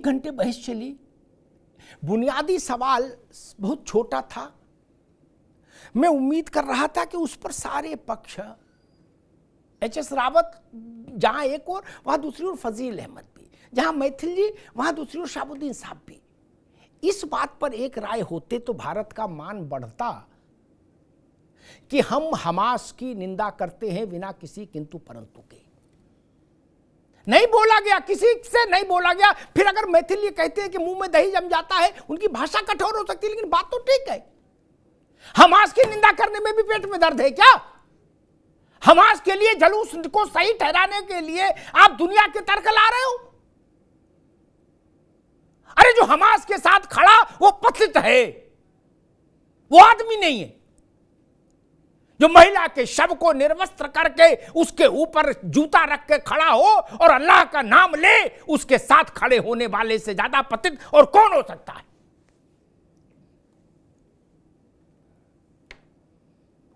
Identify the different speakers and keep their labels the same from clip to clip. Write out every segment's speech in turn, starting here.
Speaker 1: 1 घंटे बहस चली। बुनियादी सवाल बहुत छोटा था। मैं उम्मीद कर रहा था कि उस पर सारे पक्ष, एच.एस. रावत जहां एक और, वहां दूसरी ओर फजील अहमद भी, जहां मैथिल जी वहां दूसरी ओर शहाबुद्दीन साहब भी, इस बात पर एक राय होते तो भारत का मान बढ़ता कि हम हमास की निंदा करते हैं बिना किसी किंतु परंतु के। नहीं बोला गया, किसी से नहीं बोला गया। फिर अगर मैथिल ये कहते हैं कि मुंह में दही जम जाता है, उनकी भाषा कठोर हो सकती है, लेकिन बात तो ठीक है। हमास की निंदा करने में भी पेट में दर्द है क्या? हमास के लिए जलूस को सही ठहराने के लिए आप दुनिया के तर्क ला रहे हो? अरे जो हमास के साथ खड़ा वो पतित है, वो आदमी नहीं है। जो महिला के शव को निर्वस्त्र करके उसके ऊपर जूता रख के खड़ा हो और अल्लाह का नाम ले, उसके साथ खड़े होने वाले से ज्यादा पतित और कौन हो सकता है?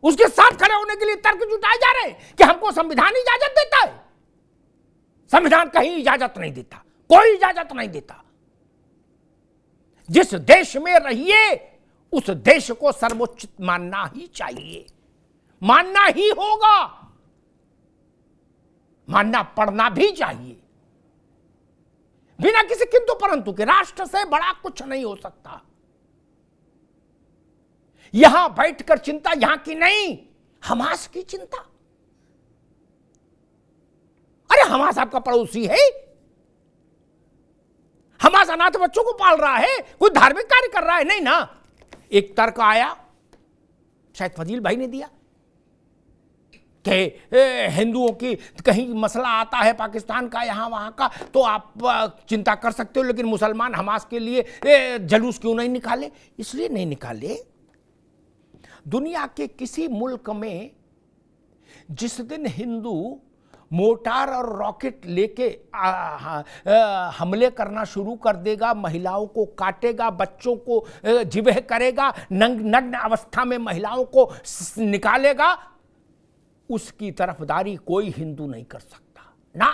Speaker 1: उसके साथ खड़े होने के लिए तर्क जुटाए जा रहे हैं कि हमको संविधान इजाजत देता है। संविधान कहीं इजाजत नहीं देता, कोई इजाजत नहीं देता। जिस देश में रहिए उस देश को सर्वोच्च मानना ही चाहिए, मानना ही होगा, मानना पड़ना भी चाहिए। बिना किसी किंतु परंतु के राष्ट्र से बड़ा कुछ नहीं हो सकता। यहां बैठकर चिंता यहां की नहीं, हमास की चिंता। अरे हमास आपका पड़ोसी है, हमास अनाथ बच्चों को पाल रहा है, कोई धार्मिक कार्य कर रहा है नहीं ना। एक तर्क आया, शायद फजील भाई ने दिया, कि हिंदुओं की कहीं मसला आता है पाकिस्तान का यहां वहां का तो आप चिंता कर सकते हो, लेकिन मुसलमान हमास के लिए जलूस क्यों नहीं निकाले? इसलिए नहीं निकाले, दुनिया के किसी मुल्क में जिस दिन हिंदू मोटार और रॉकेट लेके हमले करना शुरू कर देगा, महिलाओं को काटेगा, बच्चों को जिबह करेगा, नग्न अवस्था में महिलाओं को निकालेगा, उसकी तरफदारी कोई हिंदू नहीं कर सकता ना।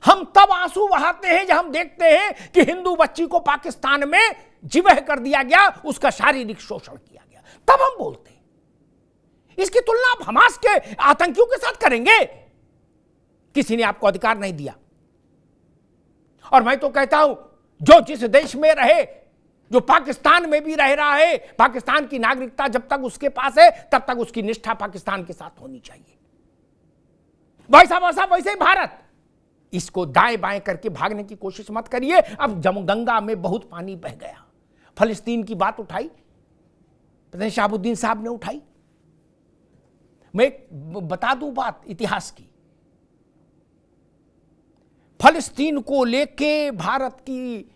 Speaker 1: हम तब आंसू बहाते हैं जब हम देखते हैं कि हिंदू बच्ची को पाकिस्तान में जिबह कर दिया गया, उसका शारीरिक शोषण किया गया, तब हम बोलते हैं। इसकी तुलना आप हमास के आतंकियों के साथ करेंगे? किसी ने आपको अधिकार नहीं दिया। और मैं तो कहता हूं, जो जिस देश में रहे, जो पाकिस्तान में भी रह रहा है, पाकिस्तान की नागरिकता जब तक उसके पास है तब तक उसकी निष्ठा पाकिस्तान के साथ होनी चाहिए। वैसा वैसे ही भारत। इसको दाएं बाएं करके भागने की कोशिश मत करिए। अब गंगा में बहुत पानी बह गया। फलस्तीन की बात उठाई, पता नहीं शहाबुद्दीन साहब ने उठाई। मैं बता दूं बात इतिहास की, फलस्तीन को लेके भारत की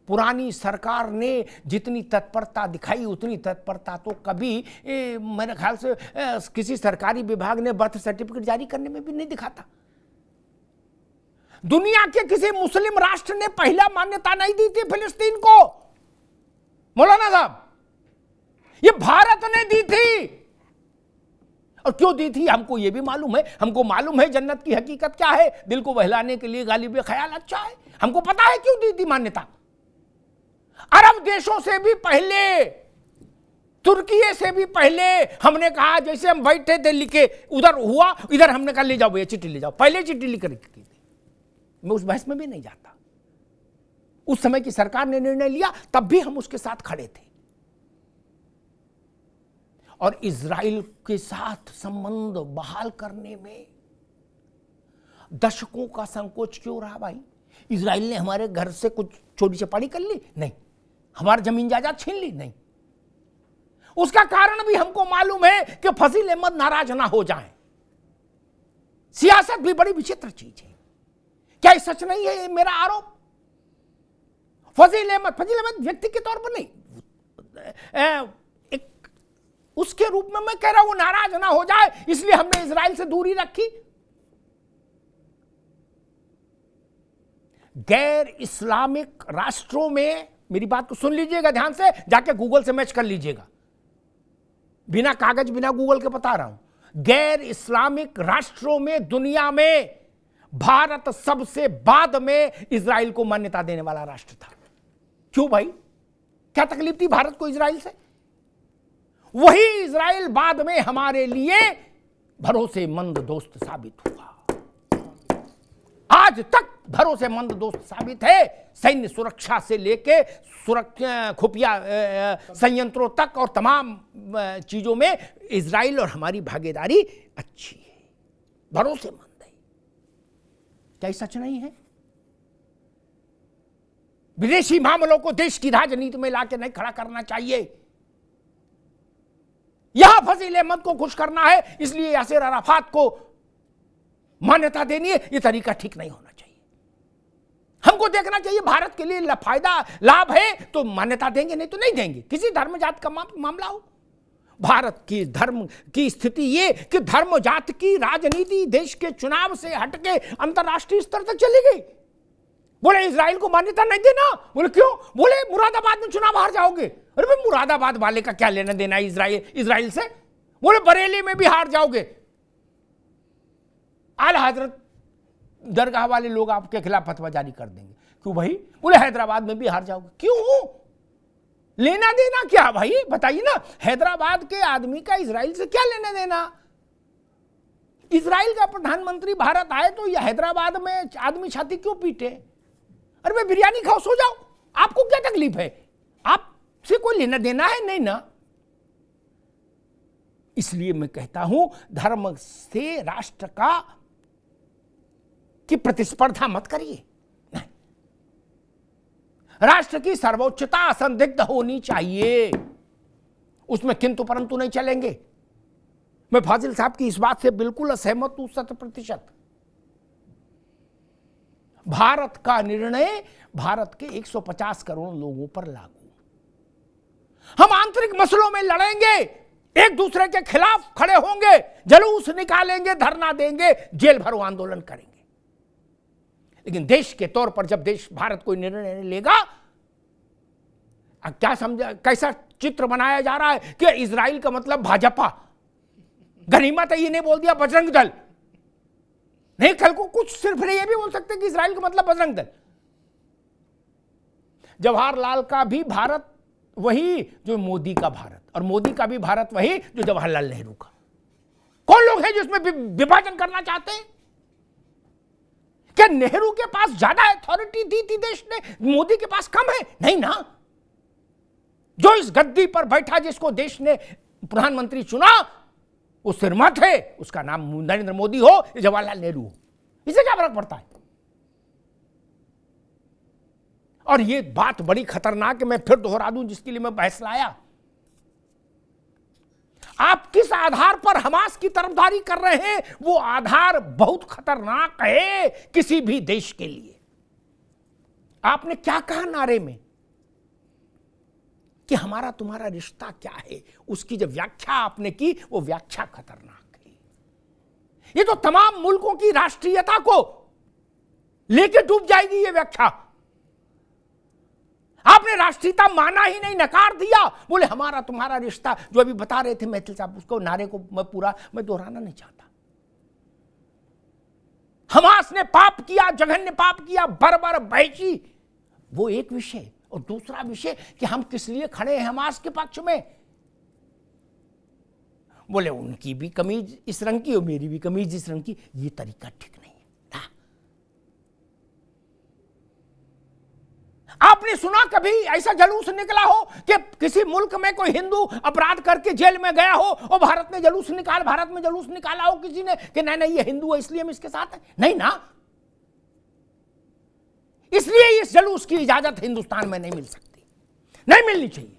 Speaker 1: पुरानी सरकार ने जितनी तत्परता दिखाई, उतनी तत्परता तो कभी मेरे ख्याल से किसी सरकारी विभाग ने बर्थ सर्टिफिकेट जारी करने में भी नहीं दिखाता। दुनिया के किसी मुस्लिम राष्ट्र ने पहला मान्यता नहीं दी थी फिलिस्तीन को, मौलाना साहब, ये भारत ने दी थी। और क्यों दी थी हमको ये भी मालूम है। हमको मालूम है जन्नत की हकीकत क्या है, दिल को बहलाने के लिए गालिब ख्याल अच्छा है। हमको पता है क्यों दी थी मान्यता। अरब देशों से भी पहले, तुर्की से भी पहले हमने कहा, जैसे हम बैठे थे लिखे, उधर हुआ, इधर हमने कहा ले जाओ भैया चिट्ठी ले जाओ, पहले चिट्ठी लिख रखी थी। मैं उस बहस में भी नहीं जाता। उस समय की सरकार ने निर्णय लिया, तब भी हम उसके साथ खड़े थे। और इजराइल के साथ संबंध बहाल करने में दशकों का संकोच क्यों रहा भाई? इजराइल ने हमारे घर से कुछ चोरी चपाड़ी कर ली? नहीं। हमारी जमीन जायदाद छीन ली? नहीं। उसका कारण भी हमको मालूम है कि फजील अहमद नाराज ना हो जाएं। सियासत भी बड़ी विचित्र चीज है। क्या ये सच नहीं है ये मेरा आरोप? फजील अहमद व्यक्ति के तौर पर नहीं, एक उसके रूप में मैं कह रहा हूं वो नाराज ना हो जाए, इसलिए हमने इजराइल से दूरी रखी। गैर इस्लामिक राष्ट्रों में, मेरी बात को सुन लीजिएगा ध्यान से, जाके गूगल से मैच कर लीजिएगा, बिना कागज बिना गूगल के बता रहा हूं। गैर इस्लामिक राष्ट्रों में, दुनिया में भारत सबसे बाद में इजराइल को मान्यता देने वाला राष्ट्र था। क्यों भाई, क्या तकलीफ थी भारत को इजराइल से? वही इजराइल बाद में हमारे लिए भरोसेमंद दोस्त साबित हुआ, आज तक भरोसेमंद दोस्त साबित है। सैन्य सुरक्षा से लेके सुरक्षा खुफिया संयंत्रों तक और तमाम चीजों में इजराइल और हमारी भागीदारी अच्छी है, भरोसेमंद है। क्या सच नहीं है? विदेशी मामलों को देश की राजनीति में लाके नहीं खड़ा करना चाहिए। यहां फसील अहमद को खुश करना है, इसलिए यासिर अराफात को मान्यता देनी है, यह तरीका ठीक नहीं होना चाहिए। हमको देखना चाहिए भारत के लिए फायदा लाभ है तो मान्यता देंगे, नहीं तो नहीं देंगे। किसी धर्म जात का मामला हो, भारत की धर्म की स्थिति ये कि धर्म जात की राजनीति देश के चुनाव से हटके अंतरराष्ट्रीय स्तर तक चली गई। बोले इजराइल को मान्यता नहीं देना, बोले क्यों? बोले मुरादाबाद में चुनाव हार जाओगे। अरे भाई मुरादाबाद वाले का क्या लेना देना इजराइल से? बोले बरेली में भी हार जाओगे, आला हजरत दरगाह वाले लोग आपके खिलाफ फतवा जारी कर देंगे। क्यों भाई? बोले हैदराबाद में भी हार जाओगे। क्यों? लेना देना क्या भाई, बताइए ना। हैदराबाद के आदमी का इजराइल से क्या लेना देना? इजराइल का प्रधानमंत्री भारत आए तो यह हैदराबाद में आदमी छाती क्यों पीटे? अरे भाई बिरयानी खाओ, सो जाओ, आपको क्या तकलीफ है? आपसे कोई लेना देना है नहीं ना। इसलिए मैं कहता हूं धर्म से राष्ट्र की प्रतिस्पर्धा मत करिए। राष्ट्र की सर्वोच्चता असंदिग्ध होनी चाहिए, उसमें किंतु परंतु नहीं चलेंगे। मैं फाजिल साहब की इस बात से बिल्कुल असहमत हूं 100%। भारत का निर्णय भारत के 150 करोड़ लोगों पर लागू। हम आंतरिक मसलों में लड़ेंगे, एक दूसरे के खिलाफ खड़े होंगे, जुलूस निकालेंगे, धरना देंगे, जेल भरो आंदोलन करेंगे। लेकिन देश के तौर पर जब देश भारत कोई निर्णय लेगा, अब क्या समझा, कैसा चित्र बनाया जा रहा है कि इजराइल का मतलब भाजपा, गनीमत है ये नहीं बोल दिया बजरंग दल। नहीं, कल को कुछ सिर्फ ये भी बोल सकते कि इजराइल का मतलब बजरंग दल। जवाहरलाल का भी भारत वही जो मोदी का भारत, और मोदी का भी भारत वही जो जवाहरलाल नेहरू का। कौन लोग हैं जो इसमें विभाजन करना चाहते हैं? क्या नेहरू के पास ज्यादा अथॉरिटी दी थी देश ने, मोदी के पास कम है? नहीं ना। जो इस गद्दी पर बैठा, जिसको देश ने प्रधानमंत्री चुना, वो सिरमत है, उसका नाम नरेंद्र मोदी हो या जवाहरलाल नेहरू हो, इसे क्या फर्क पड़ता है? और ये बात बड़ी खतरनाक है, मैं फिर दोहरा दूं जिसके लिए मैं बहस लाया। आप किस आधार पर हमास की तरफदारी कर रहे हैं, वो आधार बहुत खतरनाक है किसी भी देश के लिए। आपने क्या कहा नारे में कि हमारा तुम्हारा रिश्ता क्या है, उसकी जो व्याख्या आपने की वो व्याख्या खतरनाक है। ये तो तमाम मुल्कों की राष्ट्रीयता को लेके डूब जाएगी ये व्याख्या। आपने राष्ट्रीयता माना ही नहीं, नकार दिया। बोले हमारा तुम्हारा रिश्ता, जो अभी बता रहे थे मैथिल साहब, उसको नारे को मैं दोहराना नहीं चाहता। हमास ने पाप किया, जघन्य पाप किया, बर्बर बहशी, वो एक विषय। और दूसरा विषय कि हम किस लिए खड़े हैं हमास के पक्ष में। बोले उनकी भी कमीज इस रंग की और मेरी भी कमीज इस रंग की, ये तरीका ठीक नहीं है। आपने सुना कभी ऐसा जुलूस निकला हो कि किसी मुल्क में कोई हिंदू अपराध करके जेल में गया हो और भारत में जुलूस निकाला हो किसी ने कि नहीं नहीं ये हिंदू है इसलिए हम इसके साथ हैं? नहीं ना। इसलिए इस जुलूस की इजाजत हिंदुस्तान में नहीं मिल सकती, नहीं मिलनी चाहिए।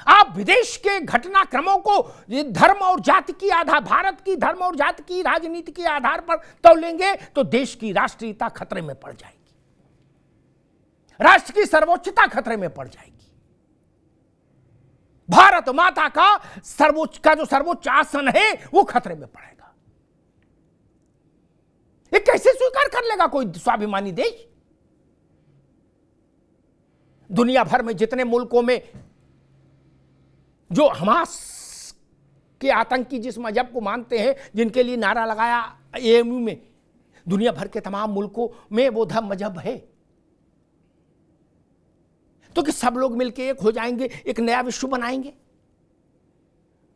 Speaker 1: आप विदेश के घटनाक्रमों को धर्म और जाति की आधार, भारत की धर्म और जाति की राजनीति के आधार पर तौलेंगे तो देश की राष्ट्रीयता खतरे में पड़ जाएगी, राष्ट्र की सर्वोच्चता खतरे में पड़ जाएगी। भारत माता का जो सर्वोच्च आसन है वो खतरे में पड़ेगा। ये कैसे स्वीकार कर लेगा कोई स्वाभिमानी देश? दुनिया भर में जितने मुल्कों में जो हमास के आतंकी जिस मजहब को मानते हैं, जिनके लिए नारा लगाया एएमयू में, दुनिया भर के तमाम मुल्कों में वो धर्म मजहब है, तो कि सब लोग मिलकर एक हो जाएंगे, एक नया विश्व बनाएंगे,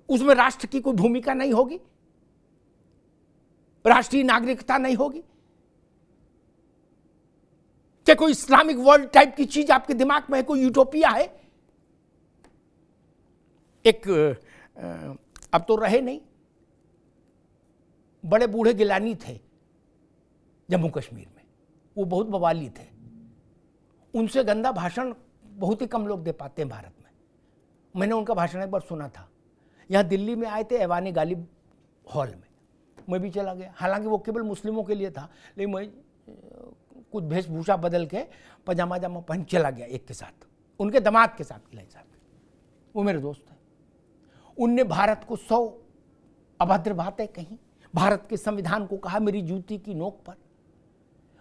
Speaker 1: उसमें राष्ट्र की कोई भूमिका नहीं होगी, राष्ट्रीय नागरिकता नहीं होगी, क्या कोई इस्लामिक वर्ल्ड टाइप की चीज आपके दिमाग में है, कोई यूटोपिया है? एक अब तो रहे नहीं, बड़े बूढ़े गिलानी थे जम्मू कश्मीर में, वो बहुत बवाली थे, उनसे गंदा भाषण बहुत ही कम लोग दे पाते हैं भारत में। मैंने उनका भाषण एक बार सुना था, यहाँ दिल्ली में आए थे ऐवान गालिब हॉल में, मैं भी चला गया, हालांकि वो केवल मुस्लिमों के लिए था, लेकिन मैं कुछ वेशभूषा बदल के पजामा जामा पहन चला गया एक के साथ, उनके दामाद के साथ गिलाई साहब, वो मेरे दोस्त हैं। उनने भारत को 100 अभद्र बातें कही, भारत के संविधान को कहा मेरी जूती की नोक पर,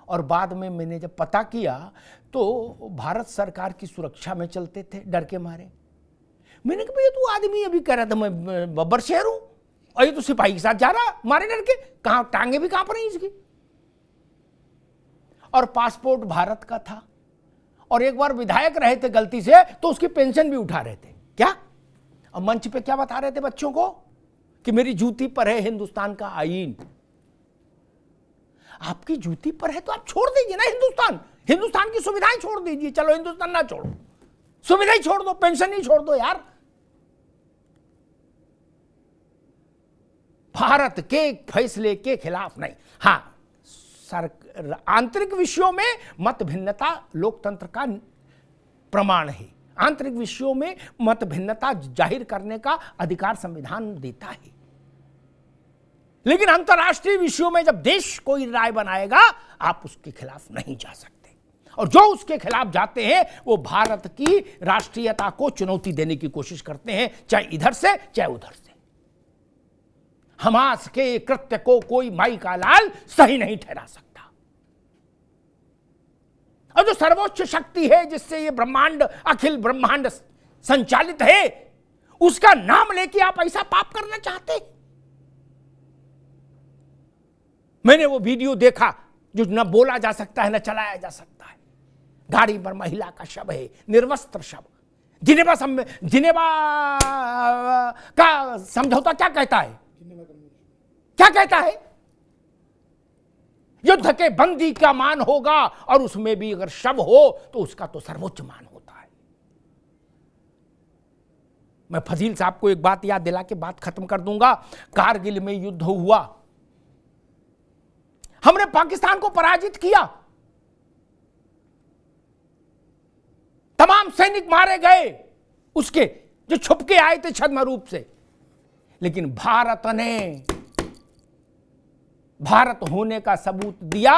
Speaker 1: और बाद में मैंने जब पता किया तो भारत सरकार की सुरक्षा में चलते थे डर के मारे। मैंने कहा भैया तू आदमी अभी कह रहा था मैं बब्बर शहर हूं, और ये तो सिपाही के साथ जा रहा मारे डर के, कहां टांगे भी कांप रही इसकी। और पासपोर्ट भारत का था, और एक बार विधायक रहे थे गलती से तो उसकी पेंशन भी उठा रहे थे क्या, और मंच पे क्या बता रहे थे बच्चों को कि मेरी जूती पर है हिंदुस्तान का आईन। आपकी जूती पर है तो आप छोड़ दीजिए ना हिंदुस्तान, हिंदुस्तान की सुविधाएं छोड़ दीजिए, चलो हिंदुस्तान ना छोड़ो, सुविधाएं छोड़ दो, पेंशन ही छोड़ दो यार। भारत के फैसले के खिलाफ नहीं। हाँ, आंतरिक विषयों में मत भिन्नता लोकतंत्र का प्रमाण है, आंतरिक विषयों में मत भिन्नता जाहिर करने का अधिकार संविधान देता है, लेकिन अंतर्राष्ट्रीय विषयों में जब देश कोई राय बनाएगा आप उसके खिलाफ नहीं जा सकते, और जो उसके खिलाफ जाते हैं वो भारत की राष्ट्रीयता को चुनौती देने की कोशिश करते हैं, चाहे इधर से चाहे उधर से। हमास के कृत्य को कोई माई का लाल सही नहीं ठहरा सकता, और जो सर्वोच्च शक्ति है जिससे ये ब्रह्मांड अखिल ब्रह्मांड संचालित है, उसका नाम लेके आप ऐसा पाप करना चाहते? मैंने वो वीडियो देखा जो न बोला जा सकता है न चलाया जा सकता है, गाड़ी पर महिला का शव है, निर्वस्त्र शव। जिनेवा का समझौता क्या कहता है, क्या कहता है? युद्ध के बंदी का मान होगा, और उसमें भी अगर शव हो तो उसका तो सर्वोच्च मान होता है। मैं फजील साहब को एक बात याद दिला के बात खत्म कर दूंगा। कारगिल में युद्ध हुआ, हमने पाकिस्तान को पराजित किया, तमाम सैनिक मारे गए उसके जो छुप के आए थे छद्म रूप से, लेकिन भारत होने का सबूत दिया।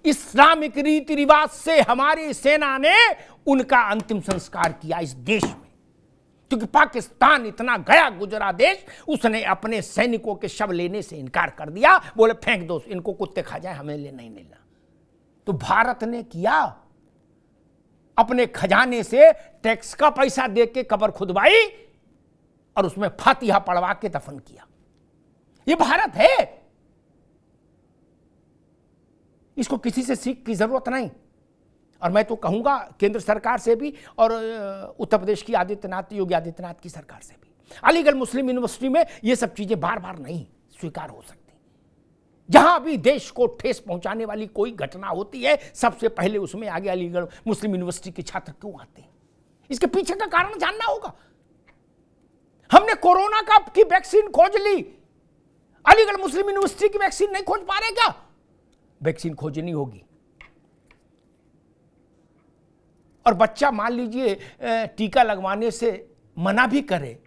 Speaker 1: इस्लामिक रीति रिवाज से हमारी सेना ने उनका अंतिम संस्कार किया इस देश में, क्योंकि पाकिस्तान इतना गया गुजरा देश, उसने अपने सैनिकों के शव लेने से इनकार कर दिया, बोले फेंक दो इनको, कुत्ते खा जाए, हमें ले नहीं मिलना। तो भारत ने किया, अपने खजाने से टैक्स का पैसा दे के कब्र खुदवाई और उसमें फातिहा पढ़वा के दफन किया। ये भारत है, इसको किसी से सीख की जरूरत नहीं। और मैं तो कहूंगा केंद्र सरकार से भी और उत्तर प्रदेश की योगी आदित्यनाथ की सरकार से भी, अलीगढ़ मुस्लिम यूनिवर्सिटी में ये सब चीजें बार बार नहीं स्वीकार हो सकती। जहां भी देश को ठेस पहुंचाने वाली कोई घटना होती है, सबसे पहले उसमें आगे अलीगढ़ मुस्लिम यूनिवर्सिटी के छात्र क्यों आते हैं? इसके पीछे का कारण जानना होगा। हमने कोरोना की वैक्सीन खोज ली, अलीगढ़ मुस्लिम यूनिवर्सिटी की वैक्सीन नहीं खोज पा रहे क्या? वैक्सीन खोजनी होगी। और बच्चा मान लीजिए टीका लगवाने से मना भी करे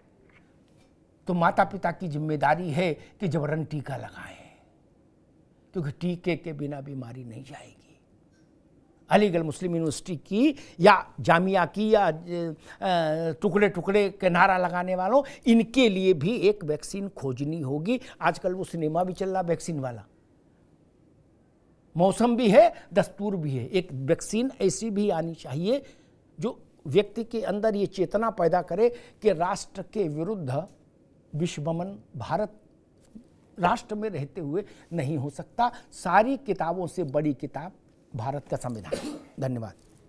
Speaker 1: तो माता पिता की जिम्मेदारी है कि जबरन टीका लगाएं, क्योंकि टीके के बिना बीमारी नहीं जाएगी। अलीगढ़ मुस्लिम यूनिवर्सिटी की या जामिया की या टुकड़े टुकड़े के नारा लगाने वालों, इनके लिए भी एक वैक्सीन खोजनी होगी। आजकल वो सिनेमा भी चल रहा वैक्सीन वाला, मौसम भी है, दस्तूर भी है। एक वैक्सीन ऐसी भी आनी चाहिए जो व्यक्ति के अंदर ये चेतना पैदा करे कि राष्ट्र के विरुद्ध विश्वमन भारत राष्ट्र में रहते हुए नहीं हो सकता। सारी किताबों से बड़ी किताब भारत का संविधान। धन्यवाद।